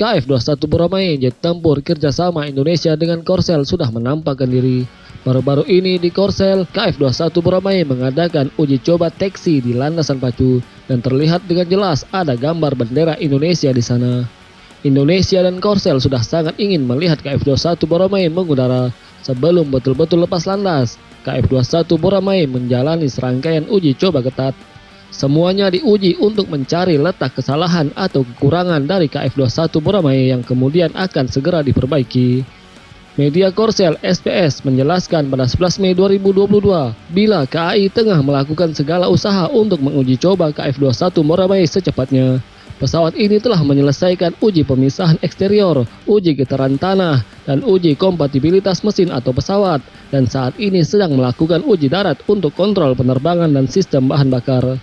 KF-21 Boramae, jet tempur kerjasama Indonesia dengan Korsel sudah menampakkan diri. Baru-baru ini di Korsel, KF-21 Boramae mengadakan uji coba teksi di landasan pacu dan terlihat dengan jelas ada gambar bendera Indonesia di sana. Indonesia dan Korsel sudah sangat ingin melihat KF-21 Boramae mengudara. Sebelum betul-betul lepas landas, KF-21 Boramae menjalani serangkaian uji coba ketat. Semuanya diuji untuk mencari letak kesalahan atau kekurangan dari KF-21 Boramae yang kemudian akan segera diperbaiki. Media Korsel SPS menjelaskan pada 11 Mei 2022 bila KAI tengah melakukan segala usaha untuk menguji coba KF-21 Boramae secepatnya. Pesawat ini telah menyelesaikan uji pemisahan eksterior, uji getaran tanah, dan uji kompatibilitas mesin atau pesawat, dan saat ini sedang melakukan uji darat untuk kontrol penerbangan dan sistem bahan bakar.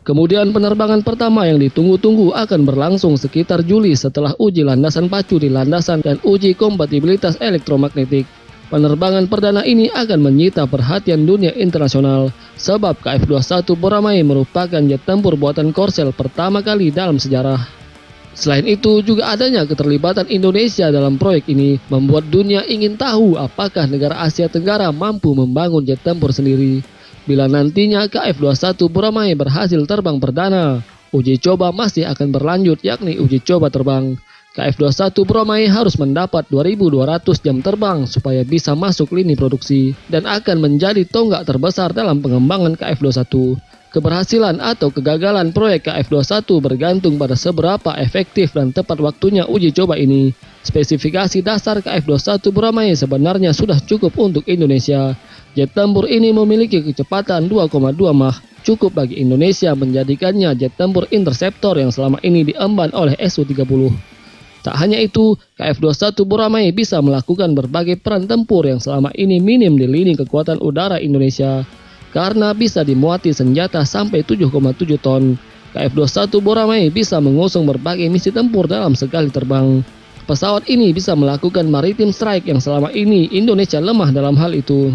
Kemudian penerbangan pertama yang ditunggu-tunggu akan berlangsung sekitar Juli setelah uji landasan pacu di landasan dan uji kompatibilitas elektromagnetik. Penerbangan perdana ini akan menyita perhatian dunia internasional sebab KF-21 Boramae merupakan jet tempur buatan Korsel pertama kali dalam sejarah. Selain itu juga adanya keterlibatan Indonesia dalam proyek ini membuat dunia ingin tahu apakah negara Asia Tenggara mampu membangun jet tempur sendiri. Bila nantinya KF-21 Boramae berhasil terbang perdana, uji coba masih akan berlanjut yakni uji coba terbang. KF-21 Boramae harus mendapat 2.200 jam terbang supaya bisa masuk lini produksi dan akan menjadi tonggak terbesar dalam pengembangan KF-21. Keberhasilan atau kegagalan proyek KF-21 bergantung pada seberapa efektif dan tepat waktunya uji coba ini. Spesifikasi dasar KF-21 Boramae sebenarnya sudah cukup untuk Indonesia. Jet tempur ini memiliki kecepatan 2,2 Mach, cukup bagi Indonesia menjadikannya jet tempur interceptor yang selama ini diemban oleh Su-30. Tak hanya itu, KF-21 Boramae bisa melakukan berbagai peran tempur yang selama ini minim di lini kekuatan udara Indonesia. Karena bisa dimuati senjata sampai 7,7 ton, KF-21 Boramae bisa mengusung berbagai misi tempur dalam sekali terbang. Pesawat ini bisa melakukan maritime strike yang selama ini Indonesia lemah dalam hal itu.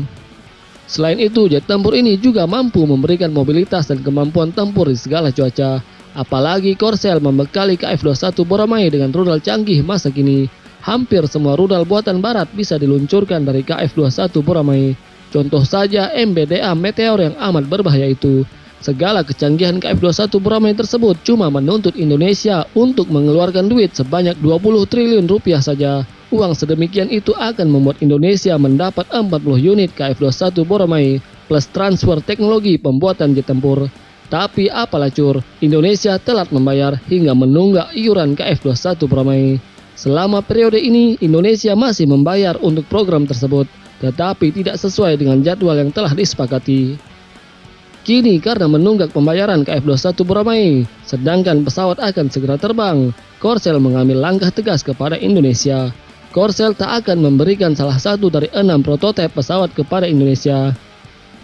Selain itu, jet tempur ini juga mampu memberikan mobilitas dan kemampuan tempur di segala cuaca. Apalagi Korsel membekali KF-21 Boramae dengan rudal canggih masa kini. Hampir semua rudal buatan barat bisa diluncurkan dari KF-21 Boramae. Contoh saja MBDA Meteor yang amat berbahaya itu. Segala kecanggihan KF-21 Boramae tersebut cuma menuntut Indonesia untuk mengeluarkan duit sebanyak 20 triliun rupiah saja. Uang sedemikian itu akan membuat Indonesia mendapat 40 unit KF-21 Boramae plus transfer teknologi pembuatan jet tempur. Tapi apalah cur, Indonesia telat membayar hingga menunggak iuran KF-21 Boramae. Selama periode ini, Indonesia masih membayar untuk program tersebut, tetapi tidak sesuai dengan jadwal yang telah disepakati. Kini karena menunggak pembayaran KF-21 Boramae, sedangkan pesawat akan segera terbang, Korsel mengambil langkah tegas kepada Indonesia. Korsel tak akan memberikan salah satu dari 6 prototipe pesawat kepada Indonesia.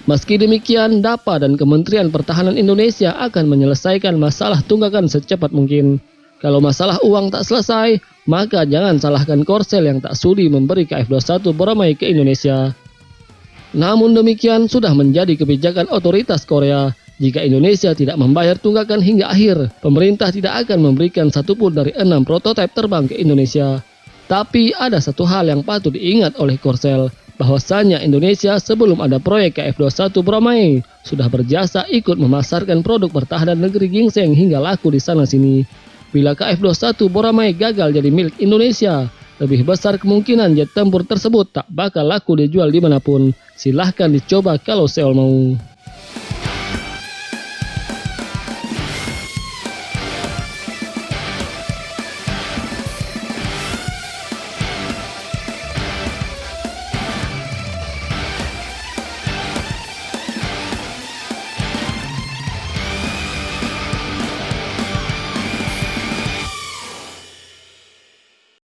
Meski demikian, DAPA dan Kementerian Pertahanan Indonesia akan menyelesaikan masalah tunggakan secepat mungkin. Kalau masalah uang tak selesai, maka jangan salahkan Korsel yang tak sudi memberi KF-21 Boramae ke Indonesia. Namun demikian sudah menjadi kebijakan otoritas Korea. Jika Indonesia tidak membayar tunggakan hingga akhir, pemerintah tidak akan memberikan satupun dari 6 prototipe terbang ke Indonesia. Tapi ada satu hal yang patut diingat oleh Korsel, bahwasanya Indonesia sebelum ada proyek KF-21 Boramae sudah berjasa ikut memasarkan produk pertahanan negeri gingseng hingga laku di sana-sini. Bila KF-21 Boramae gagal jadi milik Indonesia, lebih besar kemungkinan jet tempur tersebut tak bakal laku dijual dimanapun. Silahkan dicoba kalau Seoul mau.